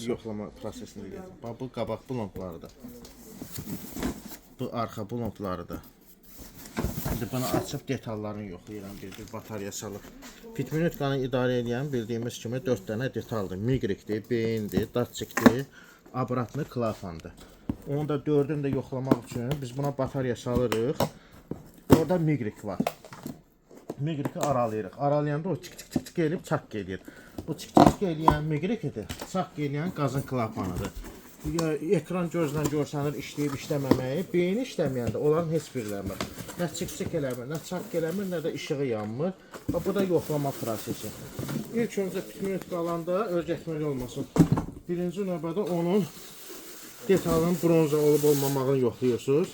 Yoxlama prosesini deyəcəm. Bax, bu qabaq blonkları da. Bu arxa blonkları da. Şimdi bunu açıb detallarını yoxlayıram. Bir batarya salıb. Pitminutkanı idarə edən bildiyimiz kimi 4 dənə detaldır. Migrikdir, beyindir, datçikdir, abratlı klafandır. Onu da 4'ünü də yoxlamaq üçün biz buna batarya salırıq. Orada migrik var. Migriki aralayırıq. Aralayanda o çık elib çak gelir. Bu çık eləyən migrikidir. Çak eləyən qazın klapanıdır. Ekran gözlə görsənir işləyib işləməməyi. Beyni işləməyəndə onların heç biriləmir. Nə çık eləmir, nə çak eləmir, nə də işığı yanmır. Bu da yoxlama prosesi. İlk öncə pitminut qalanda örgətməli olmasın. Birinci növbədə onun detalın bronza olub olmamağını yoxlayırsınız.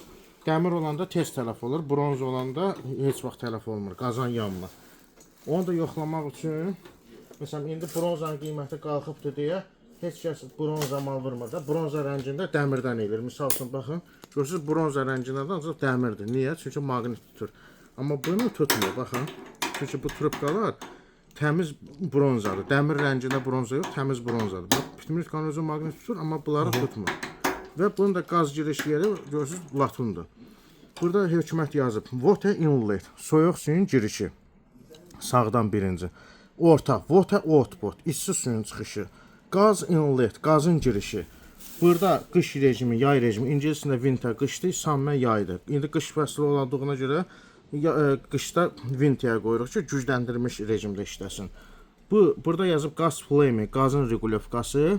Dəmir olanda tez tələf olur, bronz olanda heç vaxt tələf olmur, qazan yanmır. Onu da yoxlamaq üçün, məsələn, indi bronzanın qiyməti qalxıbdır deyə heç kəs bronza mal vurmur da, bronza rəngində dəmirdən edir. Misal üçün, baxın, görürsünüz, bronza rəngində də ancaq dəmirdir. Niyə? Çünki maqnit tutur. Amma bunu tutmuyor, baxın. Çünki bu trubkalar təmiz bronzadır. Dəmir rəngində bronza yox, təmiz bronzadır. Bax, pitminutkanın özü maqnit tutur, amma bunları tutmur. Və bunun da qaz giriş yeri görürsünüz latundur. Burada hökumət yazıb water inlet, soyuq suyun girişi. Sağdan birinci. Orta water output, isti suyun çıxışı. Qaz inlet, qazın girişi. Burada qış rejimi, yay rejimi. İngiliscəsində winter qışdır, summer yaydır. İndi qış fəsli olduğuna görə qışda winter qoyuruq ki, gücləndirilmiş rejimdə işləsin. Burada yazıb qaz flame, qazın regulovkası.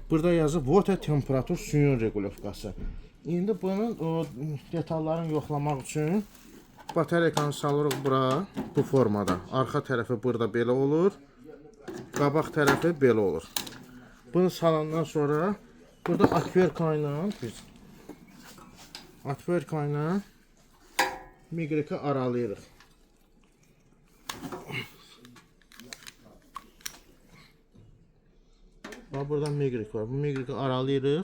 Burada yazıb water temperatur, suyun regulovkası. İndi bunun o detallarını yoxlamaq üçün bataryakanı salırıq bura, bu formada. Arxa tərəfi burada belə olur. Qabaq tərəfi belə olur. Bunu salandan sonra burada atverka ilə migriki aralayırıq. Bax, burada migrik var. Bu migriki aralayırıq.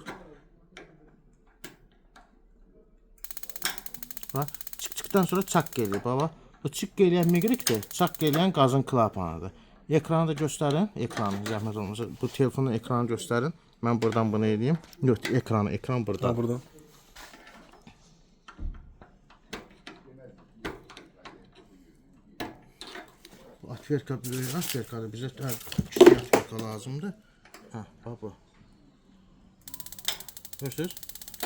Bax, çıktıktan sonra çak geliyor baba. Bu çık gelen migrikdir. Çak gelen qazın klapanıdır. Ekranı da göstərin. Ekranı zəhmət olmasa bu telefonun ekranı göstərin. Mən buradan bunu edeyim. Yox, ekran burada. Ha, burada. Atverka böyük atverkadır. Bizə kiçik atverka lazımdır. Ha, baba. Görürsünüz?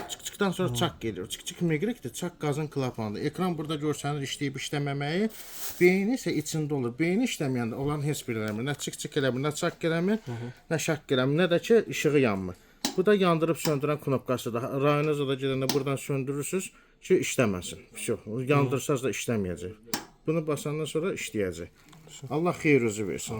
Çıktıktan sonra çak geliyor. Çık migrikdir. Çak qazın klapanıdır. Ekran burada görsənir işləyib işləməməyi. Beyni isə içində olur. Beyni işləməyəndə onların heç biri eləmir. Nə çık eləmir, nə çak eləmir, nə şak eləmir, nə də ki işığı yanmır. Bu da yandırıb söndürən knopkasıdır. Rayınıza da gedəndə buradan söndürürsünüz ki işləməsin. Yandırsaz da işləməyəcək. Bunu basandan sonra işləyəcək. Allah xeyir özü versin.